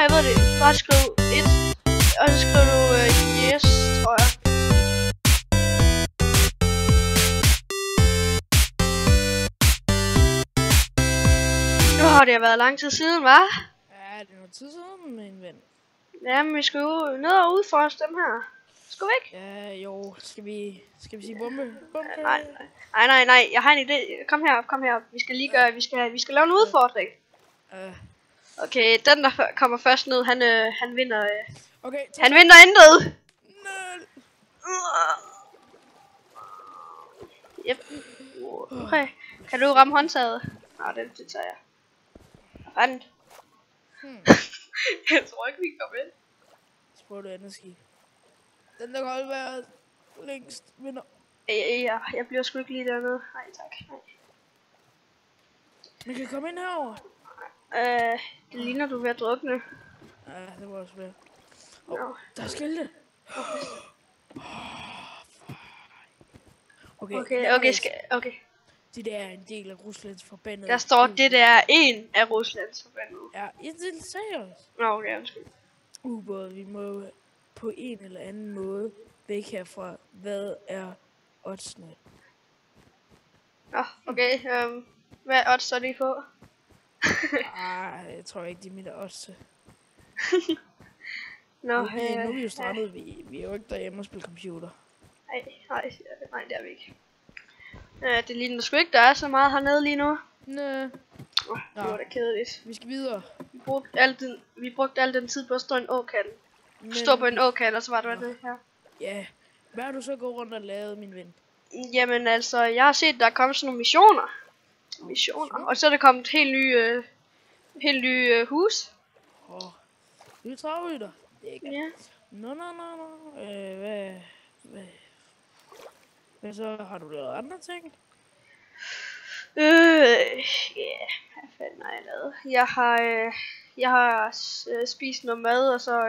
jeg ved det. Bare skriv 1, og så skriver du yes, tror jeg. Nu har det været lang tid siden, hva'? Ja, det er noget tid siden, min ven. Jamen, vi skal jo ned og udforske dem her. Skal vi ikke? Ja, jo. Skal vi sige bombe? Bombe? Nej. Jeg har en idé. Kom her. Vi skal lige gøre, vi skal lave en udfordring. Okay, den der kommer først ned, han vinder. Okay, han vinder intet. Yep. Okay. Kan du ramme håndtaget? Nej, det tager jeg. Fandt. Jeg tror ikke, vi kommer ind. Spørg det andet skib. Den der kan være længst vinder. Ja, jeg bliver sgu ikke lige dernede. Nej, tak. Nej. Man kan komme ind herover. Det ligner du er ved at drukne. Ja, det var også svært. Der er skilte. Okay. Det der er en del af Ruslands forbandede. Der står, det der er en af Ruslands forbandede. Ja, det sagde jeg også. Nå, okay, undskyld. Ubåd, vi må på en eller anden måde væk herfra. Hvad er oddsene? Nå, okay. Hvad odds er de på? Jeg tror ikke, de er mit odds. Nå, nu er vi jo startet. Vi er jo ikke derhjemme og spille computer. Nej, det er vi ikke. Det ligner sgu ikke, der er så meget hernede lige nu. Næh. Det var da kedeligt. Vi skal videre. Vi brugte al den tid på at stå i en åkant. Stå på en åkant, og så var det her. Ja. Hvad har du så gået rundt og lavet, min ven? Jamen altså, jeg har set, der er kommet sådan nogle missioner. Og så er der kommet helt nye hus. Nye travhytter. Det er ikke. Ja. Nå. Hvad så? Har du lavet andre ting? Hvad fanden har jeg lavet? Jeg har spist noget mad, og så,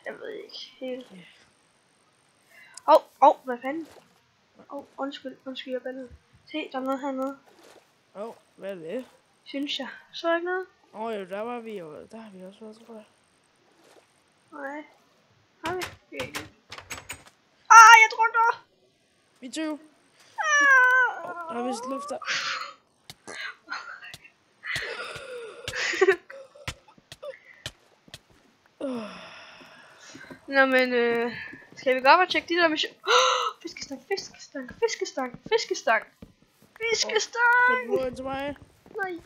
jeg ved ikke helt. Hvad fanden? Undskyld, jeg bandede. Se, der er noget hernede. Hvad er det? Synes jeg. Så ikke noget? Jo, der har vi også været, tror jeg. Nej. Har vi? Jeg drukner! Vi tøv. Der er vist luft der. Nå, men skal vi gå op og tjekke de der missioner? Fiskestang! Kan du ind til mig? Nej.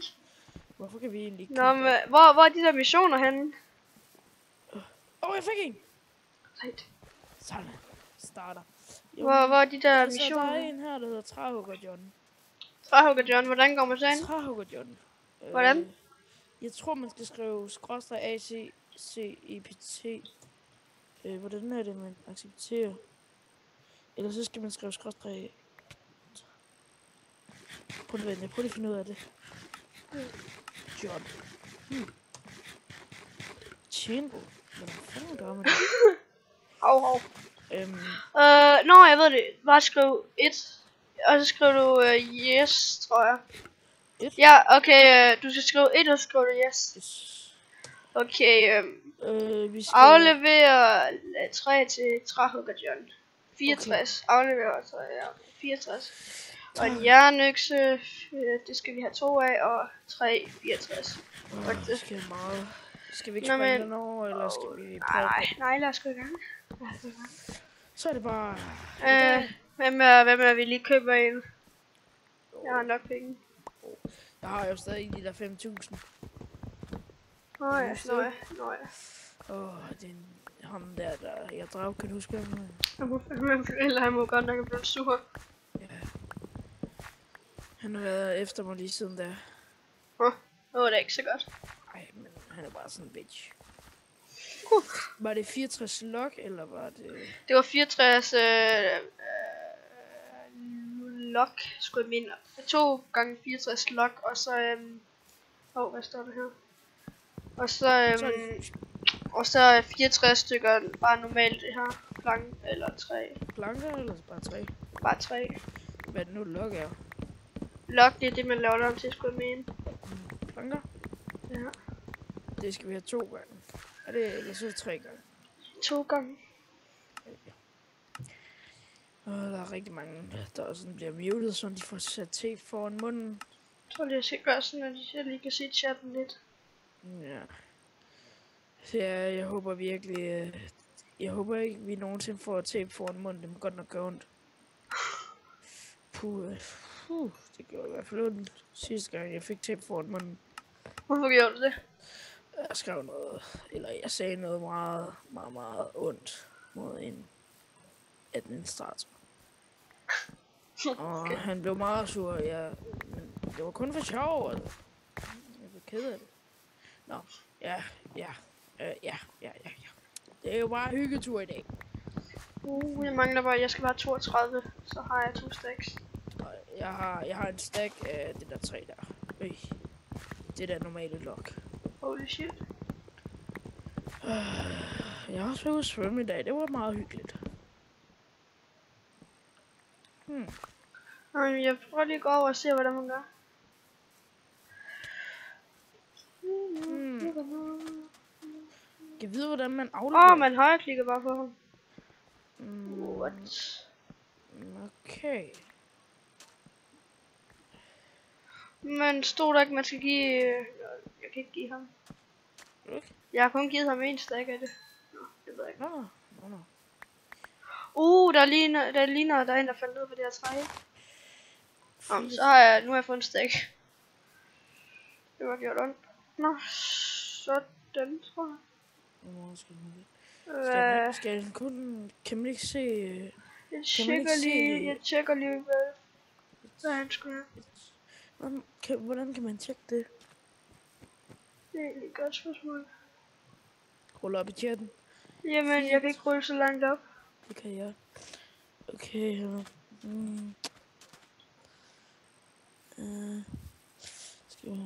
Hvorfor kan vi egentlig ikke? Nå, men hvor er de der missioner henne? Jeg fik en! Sejt. Sådan. Starter. Hvor er de der missioner? Der er en her, der hedder Træhugger John. Træhugger John, hvordan går man så ind? Træhugger John. Hvordan? Jeg tror, man skal skrive /ACCEPT. Hvordan er det, man accepterer? Eller så skal man skrive /. Prøv lige at finde ud af det. John. Tjenbo. Hvad fanden gør man det? Hov. Jeg ved det. Bare skriv 1. Og så skriver du yes, tror jeg. 1? Ja, okay. Du skal skrive 1, og så skriver du yes. Okay, vi skal aflevere 3 til Træhugger John. 64. Okay. Aflevere 3, 64. Og en jernøkse, det skal vi have 2 af, og 3, 64. Det skal meget. Skal vi ikke springe den over, eller skal vi prøve? Nej, lad os gå i gang. Så er det bare. Hvem er vi lige køber en? Jeg har nok penge. Jeg har jo stadig de der 5.000. Nå ja. Det er ham der jeg drager, kan du huske ham? Eller han må godt nok blive sur. Ja. Han har været efter mig lige siden der. Det var da ikke så godt. Nej, men han er bare sådan en bitch. Var det 64 log, eller var det? Det var 64 log, skulle jeg minde. 2 gange 64 log, og så hvad står der her? Og så 64 stykker bare normalt det her. Plank eller 3. Planker eller bare 3? Bare 3. Hvad er det nu log er? Log, det er det man laver om til, skulle jeg mene. Planker? Ja. det skal vi have 2 gange. Er det, eller så er det 3 gange? 2 gange. Og der er rigtig mange, der sådan bliver muted, så de får sat tape foran munden. Jeg tror lige, jeg skal gøre sådan, at jeg lige kan se chatten lidt. Ja. Så jeg håber virkelig... Jeg håber ikke, vi nogensinde får tape foran munden. Det må godt nok gøre ondt. Det gjorde i hvert fald ondt sidste gang, jeg fik tape foran munden. Hvorfor gjorde du det? Jeg skrev noget, eller jeg sagde noget meget, meget, meget ondt mod en administrator. Og han blev meget sur, men det var kun for sjov, altså. Jeg blev ked af det. Nå, ja. Det er jo bare hyggetur i dag. Jeg mangler bare, jeg skal bare 32, så har jeg 2 stacks. Jeg har en stack af det der 3 der. Det der normale log. Holy shit. Jeg har også været ude at svømme i dag, det var meget hyggeligt. Jeg prøver lige at gå over og se, hvordan man gør. Jeg ved, hvordan man afleverer. Man højreklikker bare på ham. What? Okay. Men stod der ikke, man skal give... Jeg kan ikke give ham. Okay. Jeg har kun givet ham 1 stack af det. Nå, det ved jeg ikke. Nå. Der ligner, der er en, der faldt ned på det her træ. Så har jeg... Nu har jeg fået en stack. Det var gjort ondt. Nå, sådan tror jeg. Skal jeg kun... Kan man ikke se... Jeg tjekker lige, hvad han skulle have. Hvordan kan man tjekke det? Det er egentlig et godt spørgsmål. Rull op i chatten. Jamen, jeg kan ikke rulle så langt op. Det kan jeg. Okay. Skal vi...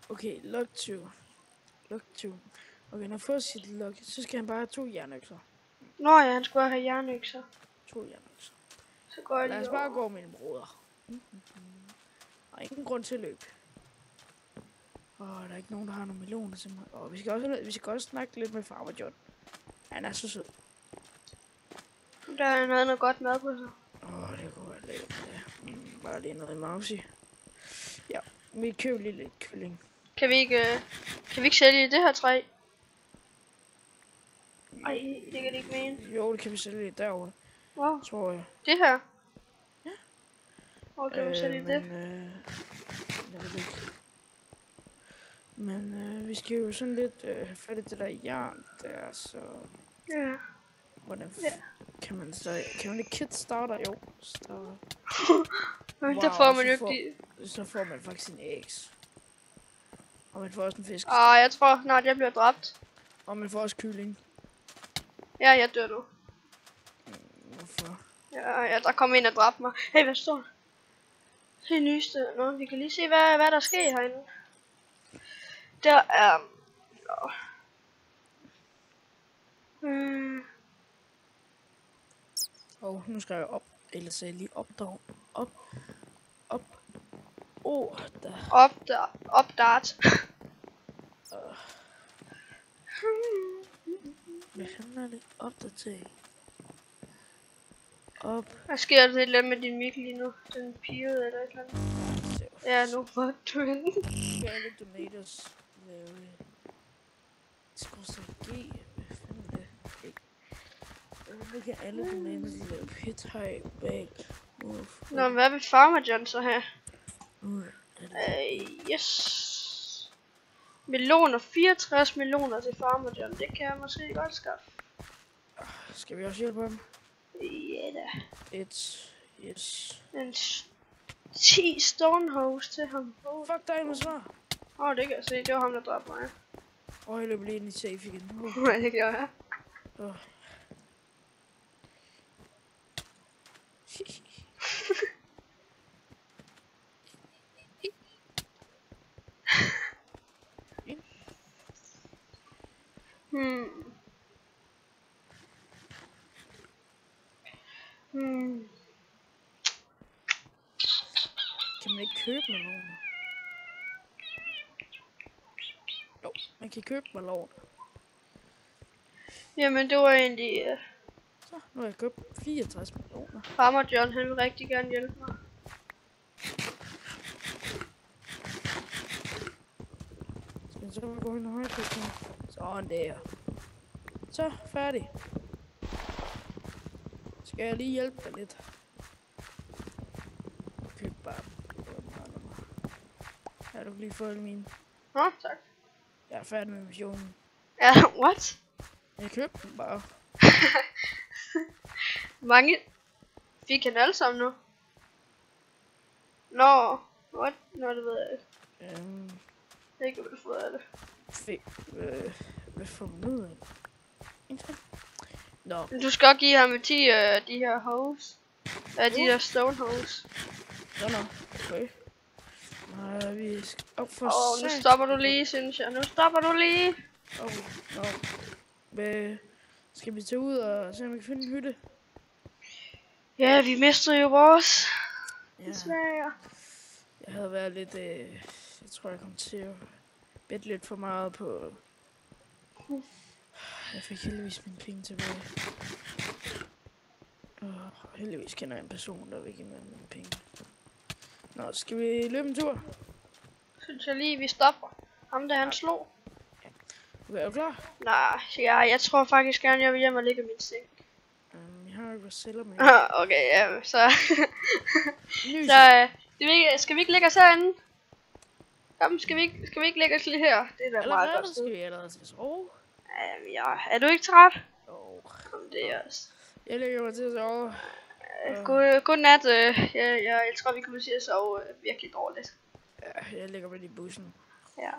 Okay, log 2. Okay, når han får sit log, så skal han bare have 2 jernøkser. Nå ja, han skulle have jernøkser. 2 jernøkser. Så går jeg Lad os lige bare over. gå, mine broder. Der er ingen grund til at løbe. Der er ikke nogen, der har nogle meloner til mig. Vi skal også snakke lidt med Farmer John. Han er så sød. Der er noget godt mad på sig. Det kunne være lækkert. Bare lige noget mouse. Ja, vi køber lige lidt kylling. Kan vi ikke sælge det her træ? Ej, det kan det ikke mene. Jo, det kan vi sælge lidt derovre. Wow. Tror jeg. Det her? Ja. Hvor kan vi sælge det? Jeg ved ikke. Men vi skal jo sådan lidt have fat i det der jern der, så... Ja. Hvordan kan man så... Kan man ikke kickstarter? Jo, starter. Men der får man jo ikke så får man faktisk en eggs. Og man får også en fisk. Jeg tror snart jeg bliver dræbt. Og man får også kylling. Ja, jeg dør nu. Hvorfor? Ja, der kom en og dræbte mig. Hey, hvad står der? Det nyeste. Nå, vi kan lige se, hvad der sker herinde. Der er... Nu skal jeg op. Eller så jeg lige op der. Op. Der. Opdart. Hvad handler det? Opdatering. Op. Hvad sker der til med din mic lige nu? Den pirrede eller et eller andet? Ja, nu var du henne. Skal alle tomatoes lave... Skorstræk G. Hvad fanden er det? Ikke. Nu kan alle tomatoes lave pit high bag. Nå, hvad vil Farmer John så have? Yes. Meloner, 64 meloner til Farmer John. Det kan jeg måske godt skaffe. Skal vi også hjælpe ham? Ja da. Yes. En 10 stonehose til ham. Fuck dig med svar. Det kan jeg se. Det var ham, der dræbte mig. Jeg løber lige ind i safe igen. Nej, det gjorde jeg. Kan man ikke købe meloner. Jo, man kan købe meloner. Jamen, det var egentlig... Så, nu har jeg købt 64 meloner. Farmer John, han vil rigtig gerne hjælpe mig. Skal jeg så gå ind og højkøkken? Sådan der. Så, færdig. Skal jeg lige hjælpe dig lidt? Køb bare. Ja, du kan lige få alle mine. Nå, tak. Jeg er færdig med missionen. Ja, what? Jeg købte den bare. Mange fik han alle sammen nu. Nå, what? Nå, det ved jeg ikke. Jeg ved ikke, hvad du får af det. Hvad får man ud af det? Ingenting. Nå. Men du skal også give ham 10 de her hose. Ja, de der stone hose. Nå. Okay. Vi skal op for nu stopper du lige, synes jeg. Nu stopper du lige. Nå. Skal vi tage ud og se, om vi kan finde en hytte? Ja, vi mistede jo vores. Ja. Desværre. Jeg havde været lidt... jeg tror, jeg kom til at bette lidt for meget på... Jeg fik heldigvis mine penge tilbage. Og heldigvis kender jeg en person, der vil give mig mine penge. Nå, skal vi løbe en tur? Synes jeg lige, vi stopper. Ham der han slog. Okay, er du klar? Nej, jeg tror faktisk gerne, jeg vil hjem og ligge i min seng. Jeg har ikke Rosella med. Okay, ja, så... så skal vi ikke lægge os herinde? Kom, skal vi ikke lægge os lige her? Det er da meget godt sted. Skal vi allerede til at sove? Ja, er du ikke træt? Jo. Kom, det er også. Jeg lægger mig til at sove. God nat. Jeg tror, vi kommer til at sove virkelig dårligt. Ja, jeg lægger mig i bussen. Ja.